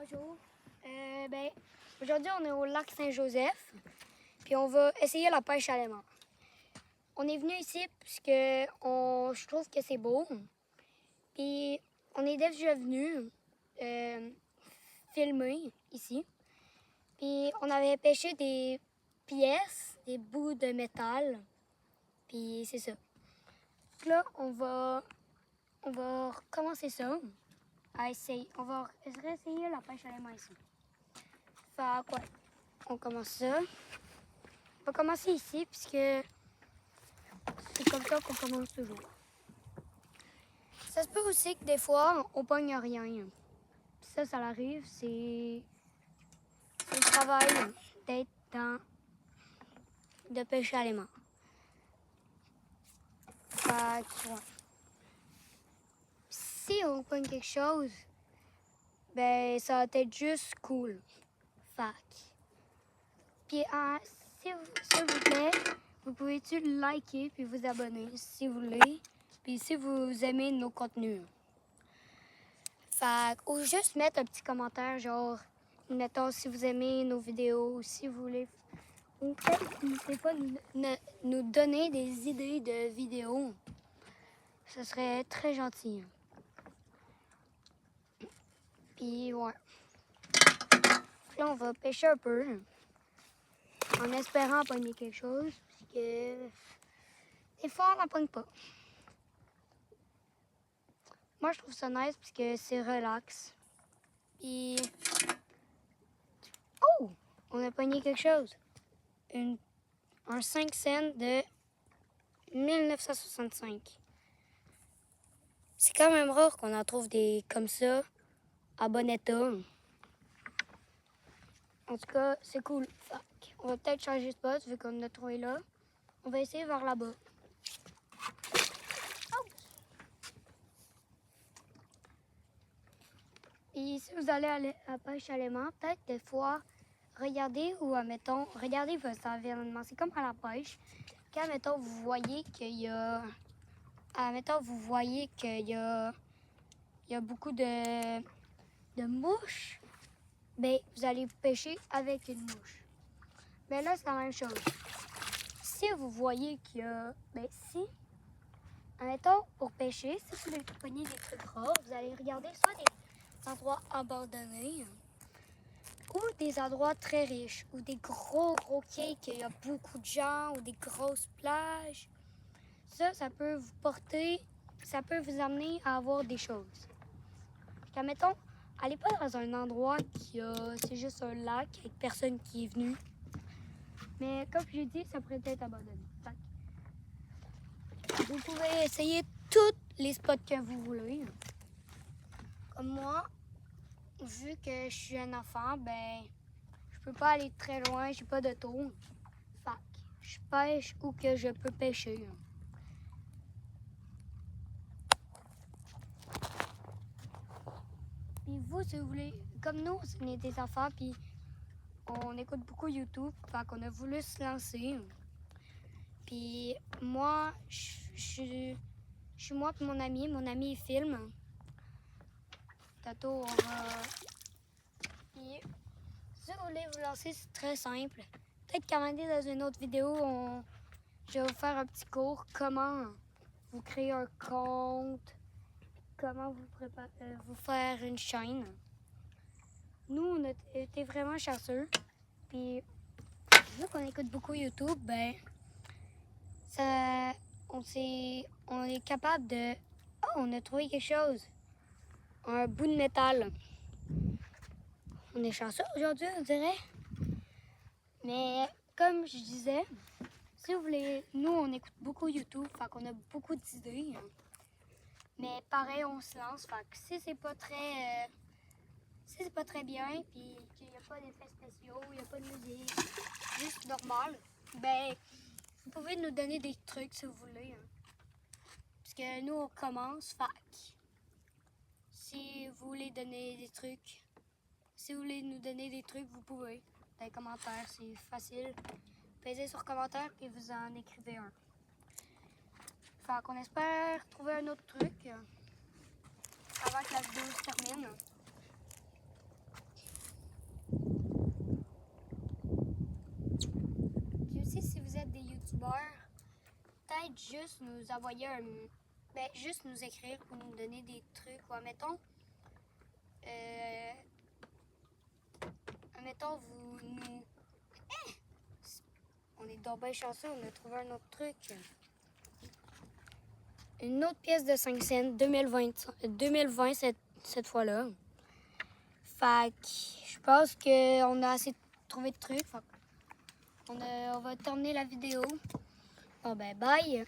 Bonjour. Aujourd'hui, on est au lac Saint-Joseph, puis on va essayer la pêche à l'aimant. On est venu ici puisque je trouve que c'est beau. Puis on est déjà venu filmer ici. Puis on avait pêché des pièces, des bouts de métal. Puis c'est ça. Donc là, on va recommencer ça. On va réessayer la pêche à l'aimant ici. Fait quoi? On commence ça. On va commencer ici puisque c'est comme ça qu'on commence toujours. Ça se peut aussi que des fois, on pogne rien. Puis ça arrive, c'est le travail d'être de pêcher à l'aimant. Fait que, ouais. Si on pogne quelque chose, ben ça va être juste cool. Fait que. Puis s'il vous plaît, vous pouvez-tu liker puis vous abonner si vous voulez. Puis si vous aimez nos contenus. Fait ou juste mettre un petit commentaire, genre, mettons si vous aimez nos vidéos, si vous voulez. Ou peut-être n'hésitez pas nous donner des idées de vidéos. Ce serait très gentil. Puis ouais. Puis là, on va pêcher un peu. En espérant pogner quelque chose. Parce que des fois, on n'en pogne pas. Moi, je trouve ça nice parce que c'est relax. Puis... Oh! On a pogné quelque chose. Un 5 cents de 1965. C'est quand même rare qu'on en trouve des comme ça, à bon état. En tout cas, c'est cool. On va peut-être changer de spot vu qu'on a trouvé là. On va essayer vers là-bas. Et si vous allez à la pêche à l'aimant, peut-être des fois, regardez votre environnement. C'est comme à la pêche. Quand, admettons, vous voyez qu'il y a... il y a beaucoup de mouches, ben vous allez pêcher avec une mouche. Mais là, c'est la même chose. Si vous voyez qu'il y a... admettons, pour pêcher, si vous voulez pogner des trucs rares, vous allez regarder soit des endroits abandonnés ou des endroits très riches, ou des gros quais qu'il y a beaucoup de gens, ou des grosses plages. Ça peut vous porter, ça peut vous amener à avoir des choses. Admettons, allez pas dans un endroit c'est juste un lac avec personne qui est venu. Mais comme j'ai dit, ça pourrait être abandonné. Vous pouvez essayer tous les spots que vous voulez. Comme moi, vu que je suis un enfant, ben je peux pas aller très loin, j'ai pas de tour. Fait que je pêche où que je peux pêcher. Puis vous, si vous voulez, comme nous, on est des enfants, puis on écoute beaucoup YouTube, fait qu'on a voulu se lancer. Puis moi, je suis moi et mon ami il filme. Tantôt, on va... Puis, si vous voulez vous lancer, c'est très simple. Peut-être qu'à un moment donné, dans une autre vidéo, je vais vous faire un petit cours comment vous créer un compte, comment vous faire une chaîne. Nous, on a été vraiment chanceux. Puis, vu qu'on écoute beaucoup YouTube, ben, on est capable de... Oh, on a trouvé quelque chose. Un bout de métal. On est chanceux aujourd'hui, on dirait. Mais comme je disais, si vous voulez, nous, on écoute beaucoup YouTube, fait qu'on a beaucoup d'idées. Mais pareil, on se lance. Fait que si c'est pas très bien, puis qu'il n'y a pas d'effets spéciaux, il n'y a pas de musique, juste normal, ben, vous pouvez nous donner des trucs si vous voulez. Parce que nous, on commence, fait que si vous voulez donner des trucs, si vous voulez nous donner des trucs, vous pouvez. Dans les commentaires, c'est facile. Pesez sur commentaire et vous en écrivez un. Fait qu'on espère trouver un autre truc avant que la vidéo se termine. peut-être juste nous envoyer juste nous écrire pour nous donner des trucs. Ou admettons, vous nous... On est donc bien chanceux, on a trouvé un autre truc. Une autre pièce de 5 cents, 2020 cette fois-là. Fait que je pense qu'on a assez trouvé de trucs. On va terminer la vidéo. Bon ben bye!